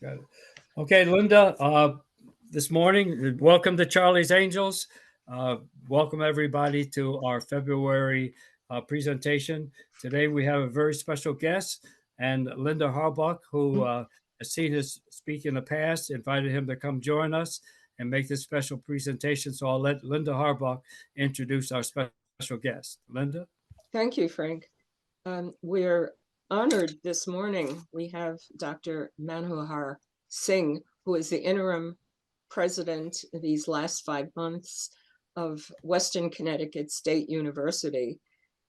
Got it. Okay, Linda, this morning, welcome to Charlie's Angels. Uh, Welcome everybody to our February presentation. Today we have a very special guest, and Linda Harbuck, who has seen us speak in the past, invited him to come join us and make this special presentation. So I'll let Linda Harbuck introduce our special guest. Linda? Thank you, Frank. We're honored this morning. We have Dr. Manohar Singh, who is the interim president these last 5 months of Western Connecticut State University.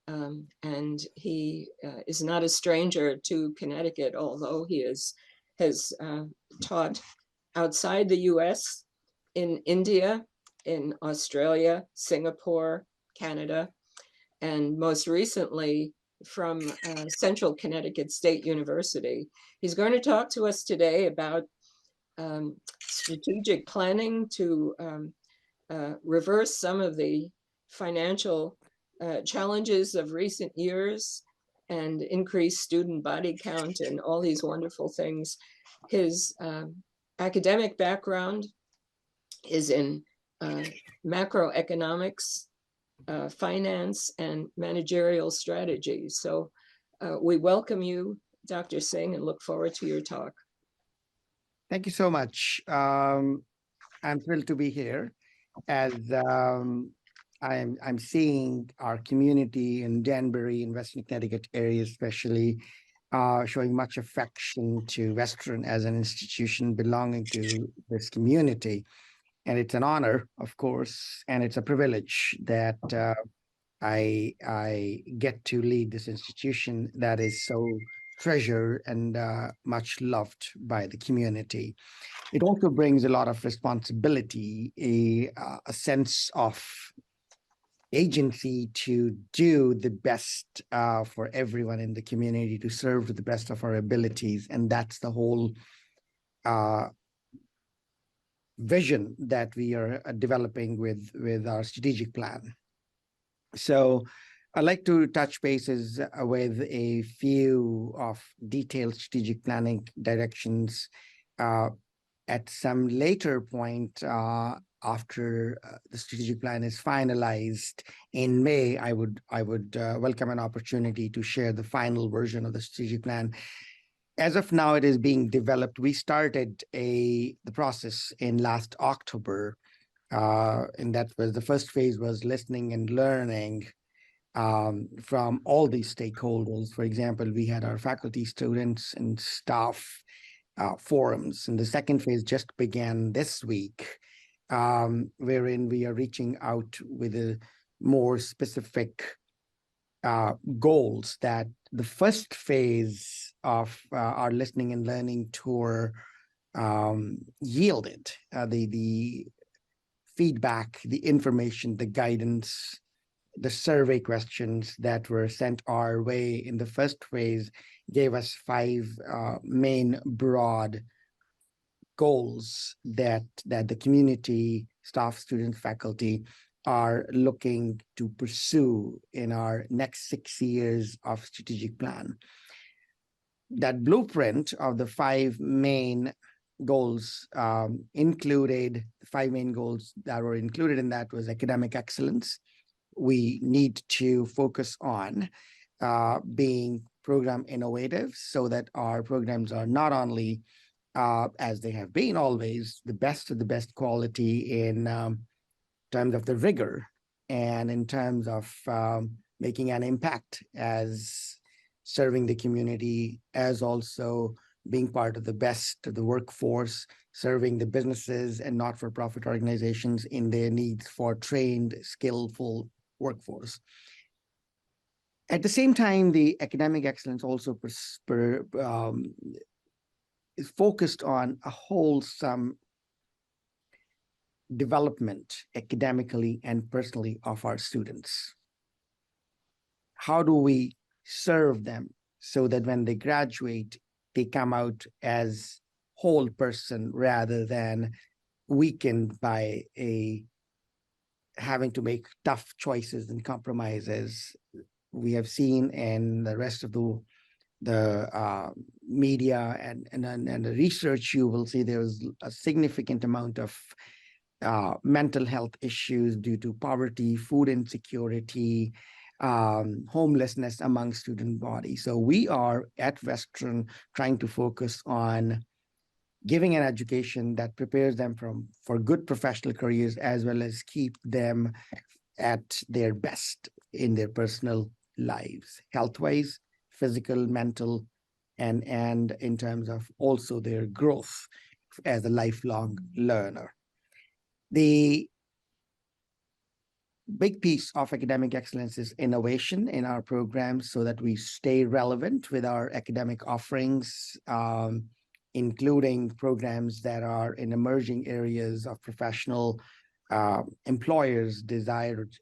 And he is not a stranger to Connecticut, although he has taught outside the US, in India, in Australia, Singapore, Canada, and most recently from Central Connecticut State University. He's going to talk to us today about strategic planning to reverse some of the financial challenges of recent years and increase student body count and all these wonderful things. His academic background is in macroeconomics, finance, and managerial strategy. So we welcome you, Dr. Singh, and look forward to your talk. Thank you so much. I'm thrilled to be here as I'm seeing our community in Danbury and Western Connecticut area especially showing much affection to Western as an institution belonging to this community. And it's an honor, of course, and it's a privilege that I get to lead this institution that is so treasured and much loved by the community. It also brings a lot of responsibility, a sense of agency to do the best for everyone in the community, to serve to the best of our abilities. And that's the whole vision that we are developing with our strategic plan. So I'd like to touch bases with a few of detailed strategic planning directions at some later point after the strategic plan is finalized in May. I would welcome an opportunity to share the final version of the strategic plan. As of now, it is being developed. We started the process in last October, and that was the first phase was listening and learning from all these stakeholders. For example, we had our faculty, students, and staff forums, and the second phase just began this week, wherein we are reaching out with a more specific goals that the first phase of our listening and learning tour yielded. The feedback, the information, the guidance, the survey questions that were sent our way in the first phase gave us 5 main broad goals that the community, staff, students, faculty are looking to pursue in our next 6 years of strategic plan. That blueprint of the 5 main goals included, the 5 main goals that were included in that was academic excellence. We need to focus on being program innovative so that our programs are not only, as they have been always, the best of the best quality in terms of the rigor and in terms of making an impact as serving the community, as also being part of the best of the workforce, serving the businesses and not-for-profit organizations in their needs for trained, skillful workforce. At the same time, the academic excellence also is focused on a wholesome development academically and personally of our students. How do we serve them so that when they graduate, they come out as whole person rather than weakened by having to make tough choices and compromises? We have seen in the rest of the media and the research, you will see there was a significant amount of mental health issues due to poverty, food insecurity, homelessness among student body. So we are at Western trying to focus on giving an education that prepares them for good professional careers, as well as keep them at their best in their personal lives, health-wise, physical, mental, and in terms of also their growth as a lifelong learner. The big piece of academic excellence is innovation in our programs so that we stay relevant with our academic offerings, including programs that are in emerging areas of professional employers' desired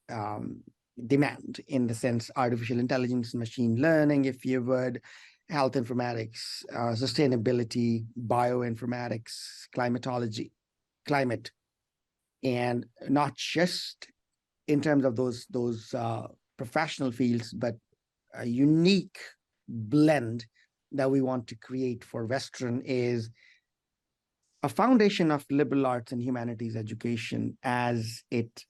demand, in the sense artificial intelligence, machine learning, if you would, health informatics, sustainability, bioinformatics, climate, and not just in terms of those professional fields, but a unique blend that we want to create for Western is a foundation of liberal arts and humanities education, as it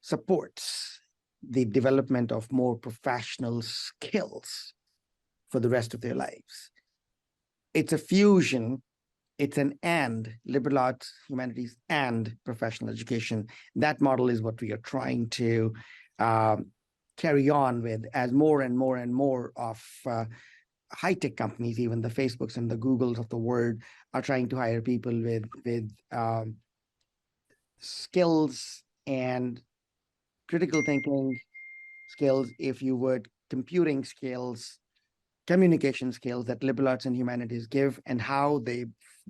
supports the development of more professional skills for the rest of their lives. It's a fusion. It's an and liberal arts, humanities, and professional education. That model is what we are trying to carry on with, as more and more and more of high-tech companies, even the Facebooks and the Googles of the world, are trying to hire people with skills and critical thinking skills, if you would, computing skills, communication skills that liberal arts and humanities give, and how they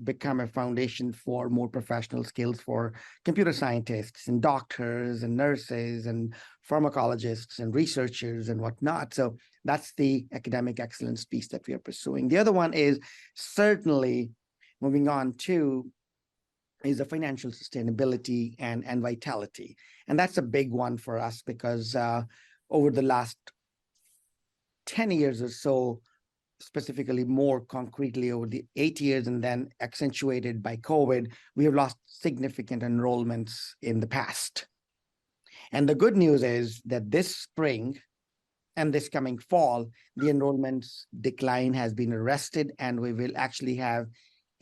become a foundation for more professional skills for computer scientists and doctors and nurses and pharmacologists and researchers and whatnot. So that's the academic excellence piece that we are pursuing. The other one is certainly moving on to is the financial sustainability and vitality. And that's a big one for us because over the last 10 years or so, specifically more concretely over the 8 years and then accentuated by COVID, we have lost significant enrollments in the past. And the good news is that this spring and this coming fall, the enrollments decline has been arrested, and we will actually have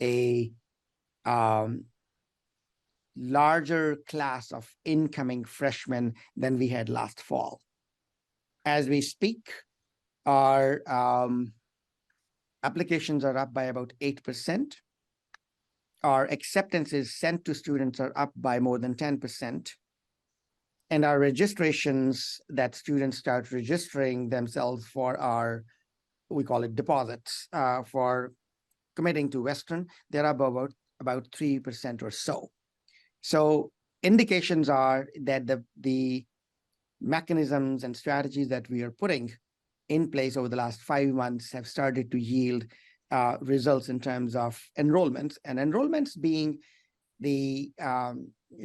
a larger class of incoming freshmen than we had last fall. As we speak, our applications are up by about 8%. Our acceptances sent to students are up by more than 10%. And our registrations that students start registering themselves for our, we call it deposits, for committing to Western, they're up about 3% or so. So indications are that the mechanisms and strategies that we are putting in place over the last 5 months have started to yield results in terms of enrollments, and enrollments being the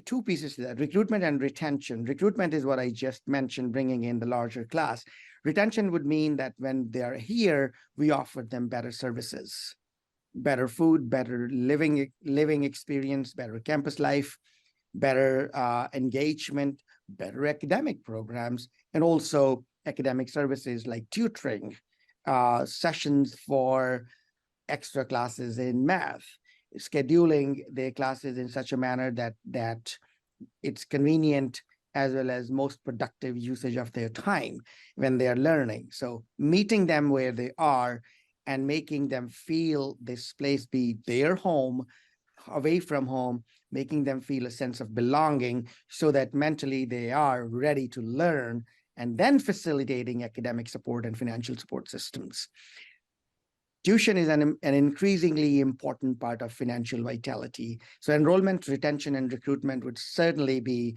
two pieces to that: recruitment and retention. Recruitment is what I just mentioned, bringing in the larger class. Retention would mean that when they are here, we offer them better services, better food, better living experience, better campus life, better engagement, better academic programs, and also academic services like tutoring, sessions for extra classes in math, scheduling their classes in such a manner that it's convenient as well as most productive usage of their time when they are learning. So meeting them where they are and making them feel this place be their home, away from home, making them feel a sense of belonging so that mentally they are ready to learn, and then facilitating academic support and financial support systems. Tuition is an increasingly important part of financial vitality. So enrollment, retention, and recruitment would certainly be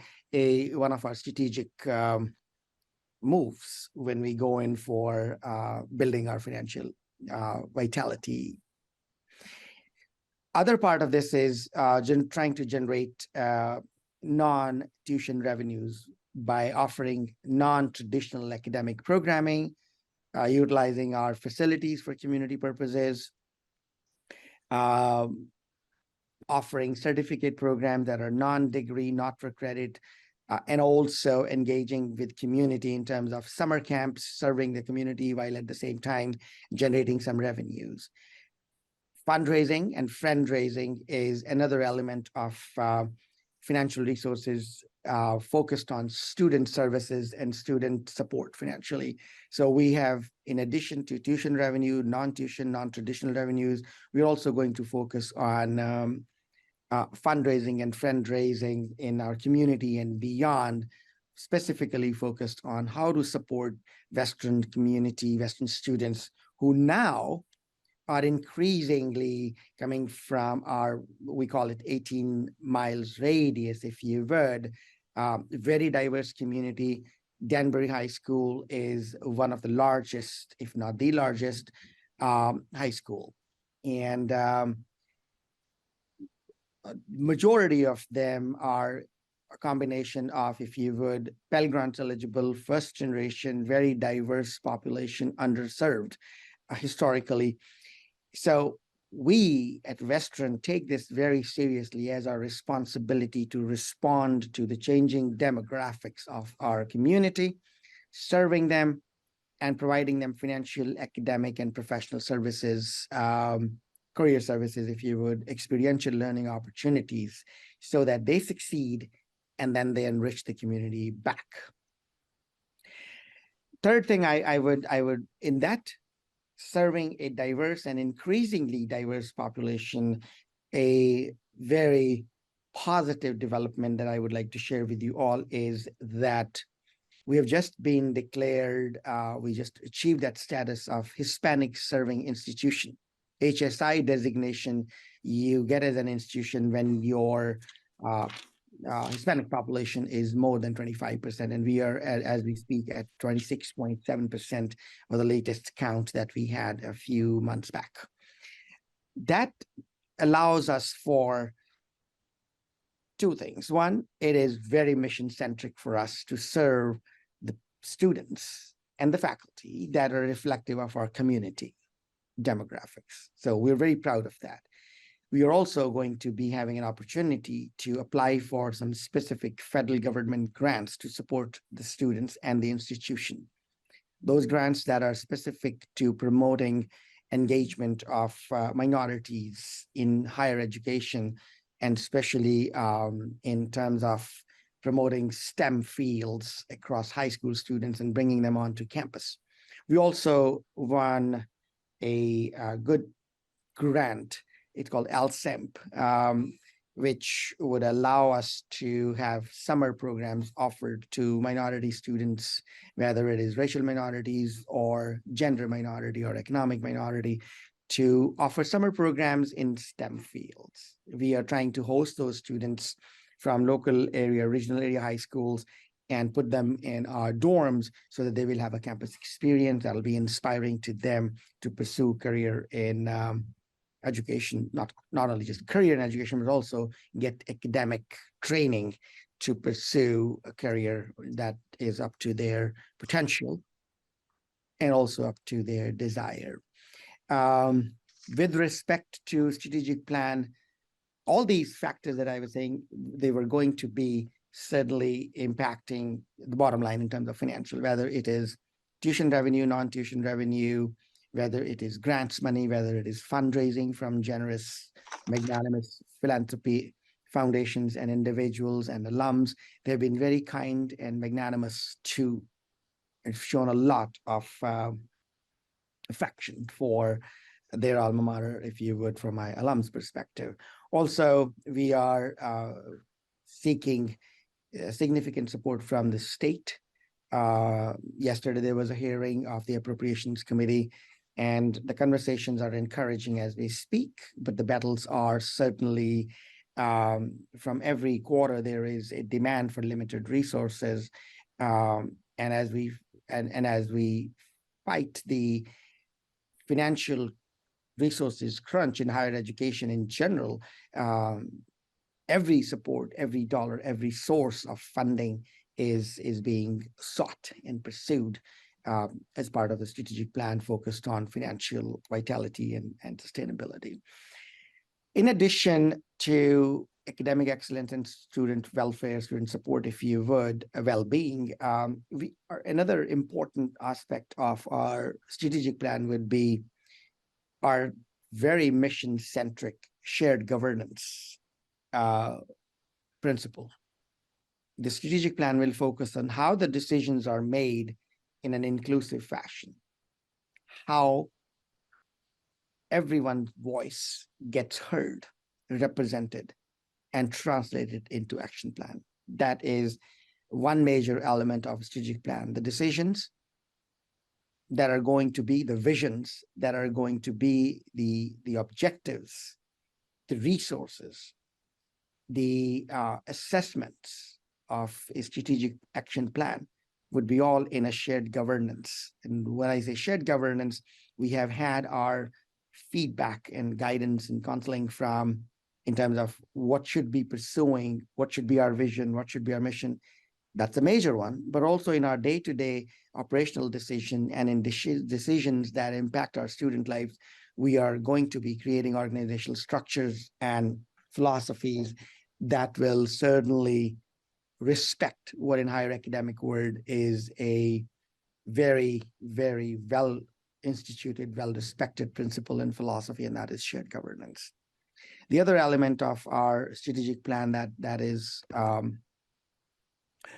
one of our strategic moves when we go in for building our financial vitality. Other part of this is trying to generate non-tuition revenues by offering non-traditional academic programming, utilizing our facilities for community purposes, um, offering certificate programs that are non-degree, not for credit, and also engaging with community in terms of summer camps, serving the community while at the same time generating some revenues. Fundraising and fundraising is another element of financial resources focused on student services and student support financially. So we have, in addition to tuition revenue, non-tuition, non-traditional revenues, we're also going to focus on fundraising and fundraising in our community and beyond, specifically focused on how to support Western community, Western students who now are increasingly coming from our, we call it 18 miles radius, if you would, very diverse community. Danbury High School is one of the largest, if not the largest, high school. And majority of them are a combination of, if you would, Pell Grant eligible, first generation, very diverse population, underserved historically. So we at Western take this very seriously as our responsibility to respond to the changing demographics of our community, serving them and providing them financial, academic, and professional services, career services, if you would, experiential learning opportunities, so that they succeed and then they enrich the community back. Third thing I would, in that serving a diverse and increasingly diverse population, a very positive development that I would like to share with you all is that we have just been declared, we just achieved that status of Hispanic Serving Institution. HSI designation you get as an institution when your Hispanic population is more than 25%. And we are, as we speak, at 26.7% of the latest count that we had a few months back. That allows us for two things. One, it is very mission-centric for us to serve the students and the faculty that are reflective of our community demographics. So we're very proud of that. We are also going to be having an opportunity to apply for some specific federal government grants to support the students and the institution. Those grants that are specific to promoting engagement of minorities in higher education, and especially in terms of promoting STEM fields across high school students and bringing them onto campus. We also won a good grant. It's called LSEMP, which would allow us to have summer programs offered to minority students, whether it is racial minorities or gender minority or economic minority, to offer summer programs in STEM fields. We are trying to host those students from local area, regional area high schools, and put them in our dorms so that they will have a campus experience that'll be inspiring to them to pursue career in education, not only just career in education, but also get academic training to pursue a career that is up to their potential and also up to their desire. With respect to strategic plan, all these factors that I was saying, they were going to be certainly impacting the bottom line in terms of financial, whether it is tuition revenue, non-tuition revenue, whether it is grants money, whether it is fundraising from generous, magnanimous philanthropy foundations and individuals and alums. They've been very kind and magnanimous to, and shown a lot of affection for their alma mater, if you would, from my alums perspective. Also, we are seeking significant support from the state. Yesterday, there was a hearing of the Appropriations Committee, and the conversations are encouraging as we speak, but the battles are certainly from every quarter, there is a demand for limited resources. And as we fight the financial resources crunch in higher education in general, every support, every dollar, every source of funding is being sought and pursued as part of the strategic plan focused on financial vitality and sustainability. In addition to academic excellence and student welfare, student support, if you would, well-being, we are another important aspect of our strategic plan would be our very mission-centric shared governance principle. The strategic plan will focus on how the decisions are made in an inclusive fashion, how everyone's voice gets heard, represented, and translated into action plan. That is one major element of strategic plan. The decisions that are going to be the visions, that are going to be the objectives, the resources, the assessments of a strategic action plan would be all in a shared governance. And when I say shared governance, we have had our feedback and guidance and counseling from in terms of what should be pursuing, what should be our vision, what should be our mission. That's a major one, but also in our day-to-day operational decision and in decisions that impact our student lives, we are going to be creating organizational structures and philosophies that will certainly respect what in higher academic word is a very, very well instituted, well respected principle and philosophy, and that is shared governance. The other element of our strategic plan that is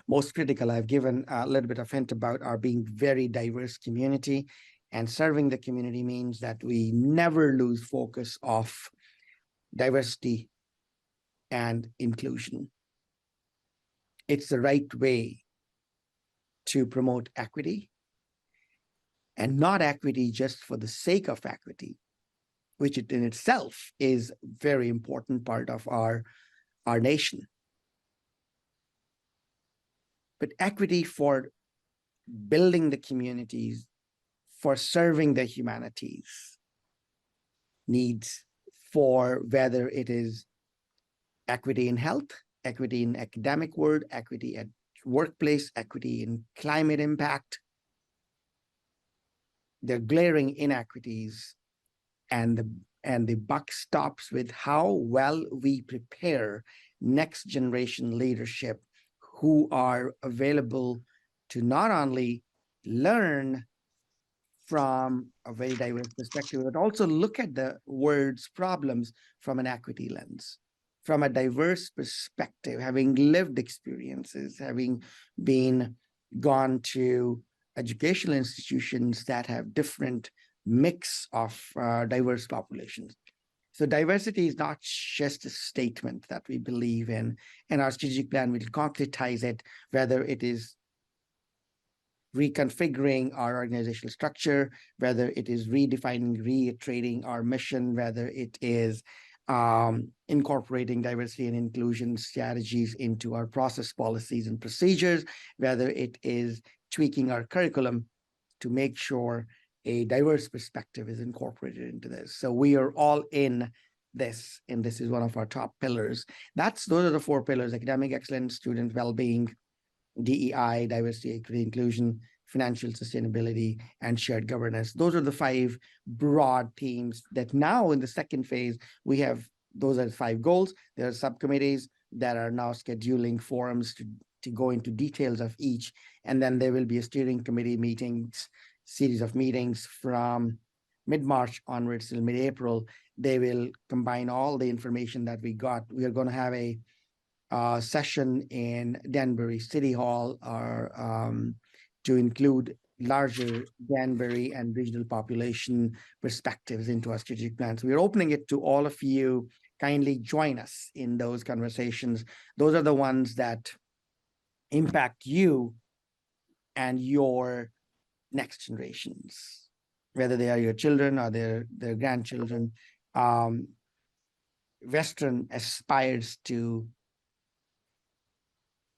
most critical, I've given a little bit of hint about our being very diverse community, and serving the community means that we never lose focus of diversity and inclusion. It's the right way to promote equity, and not equity just for the sake of equity, which it in itself is a very important part of our nation. But equity for building the communities, for serving the humanities, needs for whether it is equity in health, equity in academic world, equity at workplace, equity in climate impact. There are glaring inequities, and the buck stops with how well we prepare next generation leadership who are available to not only learn from a very diverse perspective, but also look at the world's problems from an equity lens, from a diverse perspective, having lived experiences, having gone to educational institutions that have different mix of diverse populations. So diversity is not just a statement that we believe in, and our strategic plan will concretize it, whether it is reconfiguring our organizational structure, whether it is redefining, reiterating our mission, whether it is incorporating diversity and inclusion strategies into our process, policies, and procedures, whether it is tweaking our curriculum to make sure a diverse perspective is incorporated into this. So we are all in this, and this is one of our top pillars. Those are the 4 pillars: academic excellence, student well-being, DEI, diversity, equity, inclusion, financial sustainability, and shared governance. Those are the 5 broad themes that now in the second phase, we have. Those are the 5 goals. There are subcommittees that are now scheduling forums to go into details of each. And then there will be a steering committee series of meetings from mid-March onwards till mid-April. They will combine all the information that we got. We are going to have a session in Danbury City Hall to include larger Danbury and regional population perspectives into our strategic plans. We are opening it to all of you. Kindly join us in those conversations. Those are the ones that impact you and your next generations, whether they are your children or their grandchildren. Western aspires to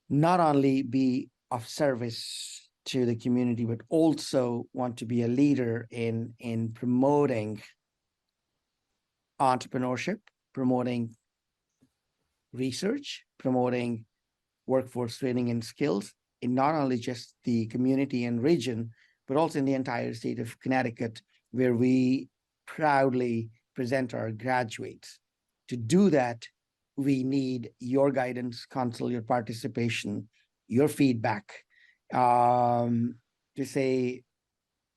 not only be of service to the community, but also want to be a leader in promoting entrepreneurship, promoting research, promoting workforce training and skills in not only just the community and region, but also in the entire state of Connecticut, where we proudly present our graduates. To do that, we need your guidance, counsel, your participation, your feedback, to say,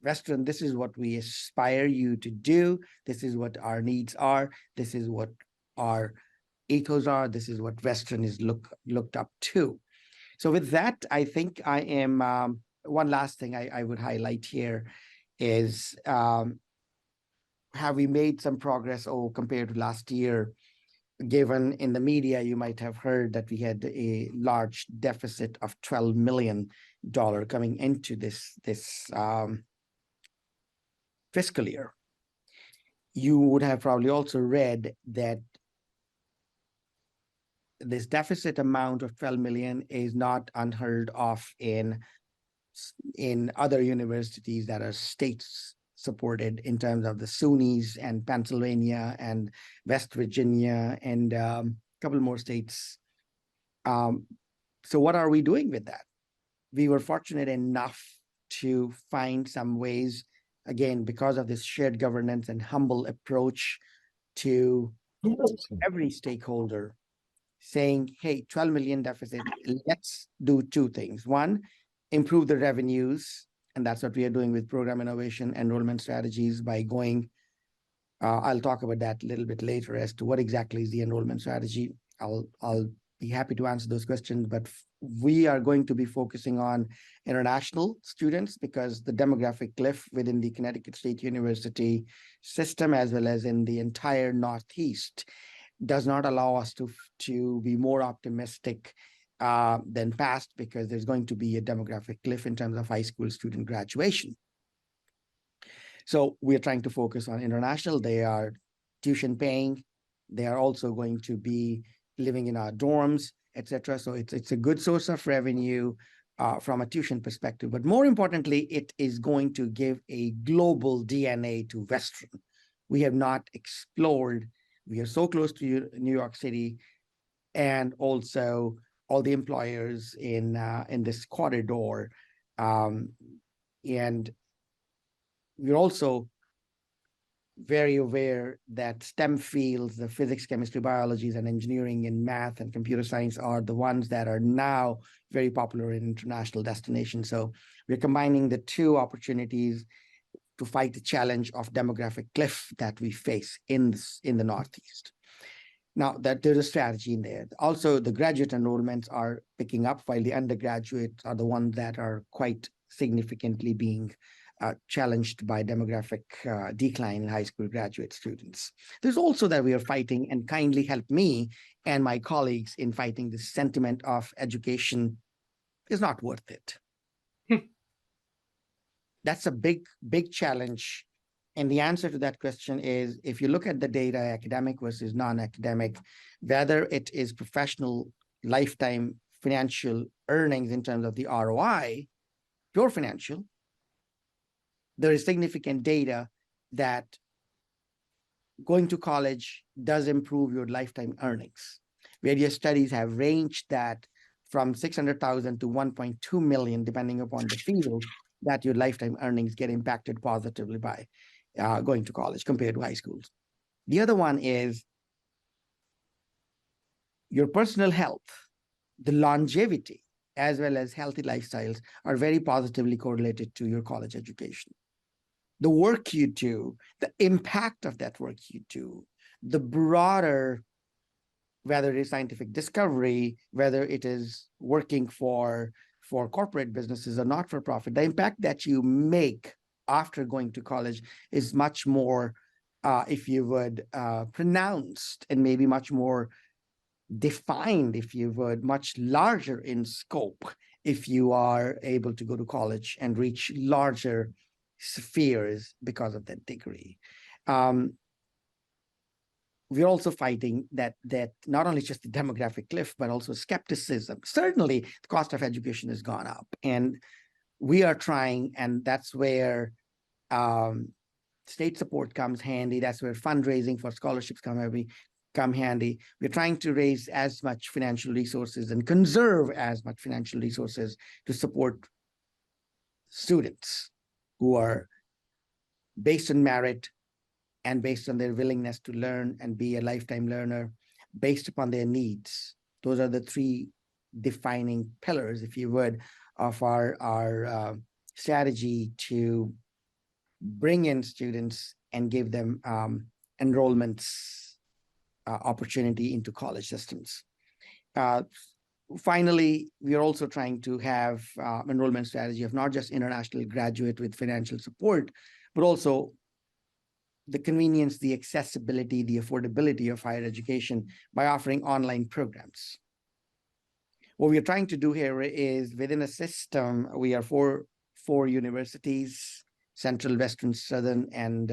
Western, this is what we aspire you to do. This is what our needs are. This is what our ethos are. This is what Western is looked up to. So with that, I think I am, one last thing I would highlight here is, have we made some progress compared to last year? Given in the media, you might have heard that we had a large deficit of $12 million coming into this fiscal year. You would have probably also read that this deficit amount of 12 million is not unheard of in other universities that are states supported, in terms of the SUNYs and Pennsylvania and West Virginia and a couple more states. So what are we doing with that? We were fortunate enough to find some ways, again, because of this shared governance and humble approach to every stakeholder, saying, hey, 12 million deficit, let's do two things. One, improve the revenues. And that's what we are doing with program innovation, enrollment strategies, by going, I'll talk about that a little bit later as to what exactly is the enrollment strategy. I'll be happy to answer those questions, but we are going to be focusing on international students, because the demographic cliff within the Connecticut State University system, as well as in the entire Northeast, does not allow us to be more optimistic than past, because there's going to be a demographic cliff in terms of high school student graduation. So we're trying to focus on international. They are tuition paying. They are also going to be living in our dorms, etc. So it's a good source of revenue from a tuition perspective. But more importantly, it is going to give a global DNA to Western. We have not explored. We are so close to New York City, and also all the employers in this corridor, and we're also very aware that STEM fields, the physics, chemistry, biologies, and engineering, and math and computer science, are the ones that are now very popular in international destinations. So we're combining the two opportunities to fight the challenge of demographic cliff that we face in the Northeast. Now, that there's a strategy in there. Also, the graduate enrollments are picking up, while the undergraduates are the ones that are quite significantly being challenged by demographic decline in high school graduate students. There's also that we are fighting, and kindly help me and my colleagues in fighting this sentiment of education is not worth it. That's a big, big challenge. And the answer to that question is, if you look at the data, academic versus non-academic, whether it is professional lifetime financial earnings in terms of the ROI, pure financial, there is significant data that going to college does improve your lifetime earnings. Various studies have ranged that from 600,000 to 1.2 million, depending upon the field, that your lifetime earnings get impacted positively by going to college compared to high schools. The other one is your personal health, the longevity, as well as healthy lifestyles are very positively correlated to your college education. The work you do, the impact of that work you do, the broader, whether it is scientific discovery, whether it is working for corporate businesses or not-for-profit, the impact that you make after going to college is much more, if you would, pronounced, and maybe much more defined, if you would, much larger in scope, if you are able to go to college and reach larger spheres because of that degree. We're also fighting that not only just the demographic cliff, but also skepticism. Certainly, the cost of education has gone up, and we are trying, and that's where state support comes handy. That's where fundraising for scholarships come handy. We're trying to raise as much financial resources and conserve as much financial resources to support students. who are based on merit and based on their willingness to learn and be a lifetime learner, based upon their needs. Those are the three defining pillars, if you would, of our strategy to bring in students and give them enrollments opportunity into college systems. Finally, we are also trying to have enrollment strategy of not just international graduate with financial support, but also the convenience, the accessibility, the affordability of higher education by offering online programs. What we are trying to do here is within a system, we are four universities, Central, Western, Southern, and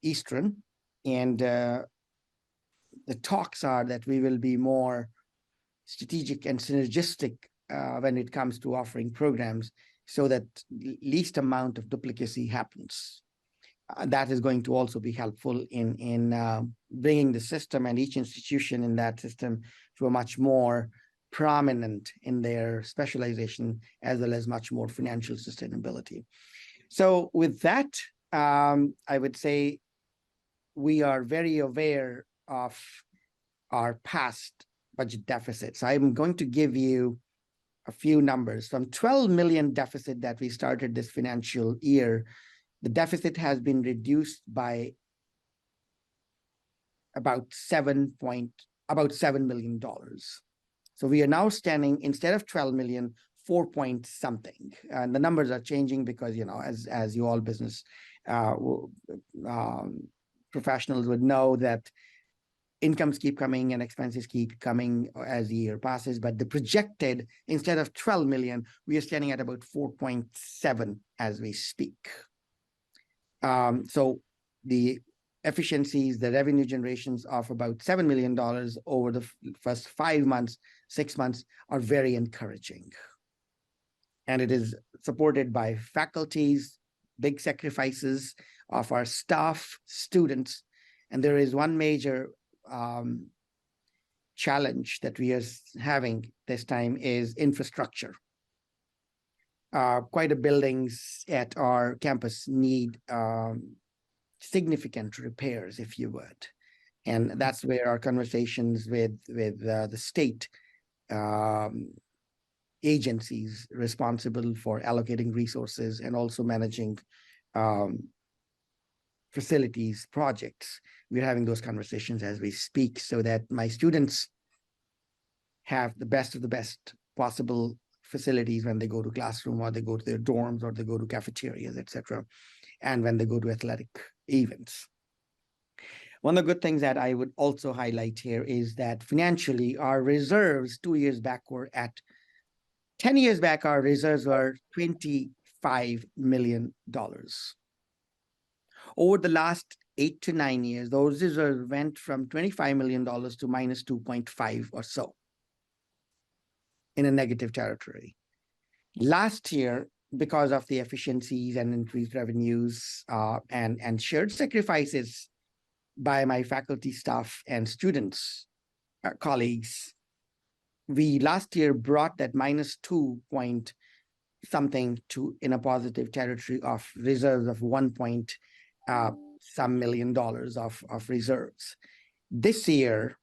Eastern. And the talks are that we will be more strategic and synergistic when it comes to offering programs so that least amount of duplicacy happens. That is going to also be helpful in bringing the system and each institution in that system to a much more prominent in their specialization, as well as much more financial sustainability. So with that, I would say we are very aware of our past budget deficits. I'm going to give you a few numbers. From 12 million deficit that we started this financial year, the deficit has been reduced by about $7 million. So we are now standing, instead of 12 million, 4 point something. And the numbers are changing because, as you all business professionals would know, that incomes keep coming and expenses keep coming as the year passes. But the projected, instead of 12 million, we are standing at about 4.7 as we speak. So the efficiencies, the revenue generations of about $7 million over the first 5 months, 6 months are very encouraging. And it is supported by faculties, big sacrifices of our staff, students. And there is one major challenge that we are having this time is infrastructure. Quite a buildings at our campus need significant repairs, if you would. And that's where our conversations with the state agencies responsible for allocating resources and also managing facilities, projects. We're having those conversations as we speak so that my students have the best of the best possible facilities when they go to classroom, or they go to their dorms, or they go to cafeterias, etc., and when they go to athletic events. One of the good things that I would also highlight here is that financially, our reserves 2 years back were at 10 years back, our reserves were $25 million. Over the last 8 to 9 years, those reserves went from $25 million to minus 2.5 or so, in a negative territory. Last year, because of the efficiencies and increased revenues and shared sacrifices by my faculty, staff, and students, colleagues, we last year brought that minus 2 point something to in a positive territory of reserves of some million dollars of reserves. This year,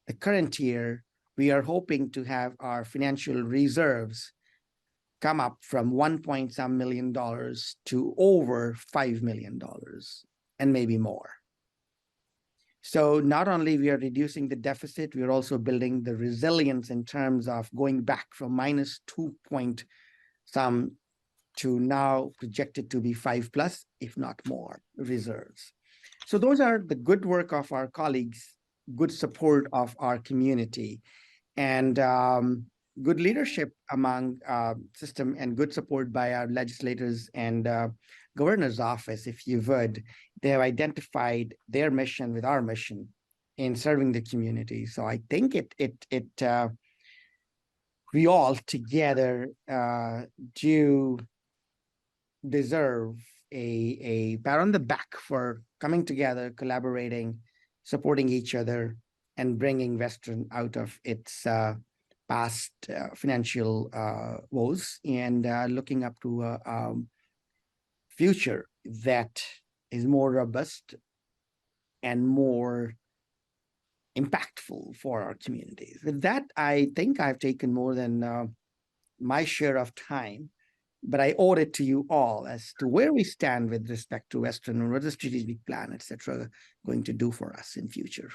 the current year, we are hoping to have our financial reserves come up from 1 point some million dollars to over $5 million and maybe more. So not only we are reducing the deficit, we are also building the resilience in terms of going back from minus 2 point some to now projected to be 5 plus, if not more, reserves. So those are the good work of our colleagues, good support of our community, and good leadership among system, and good support by our legislators and governor's office, if you would. They have identified their mission with our mission in serving the community. So I think we all together do deserve a pat on the back for coming together, collaborating, supporting each other, and bringing Western out of its past financial woes and looking up to a future that is more robust and more impactful for our communities. With that, I think I've taken more than my share of time, but I owe it to you all as to where we stand with respect to Western and what the strategic plan, etc., going to do for us in future.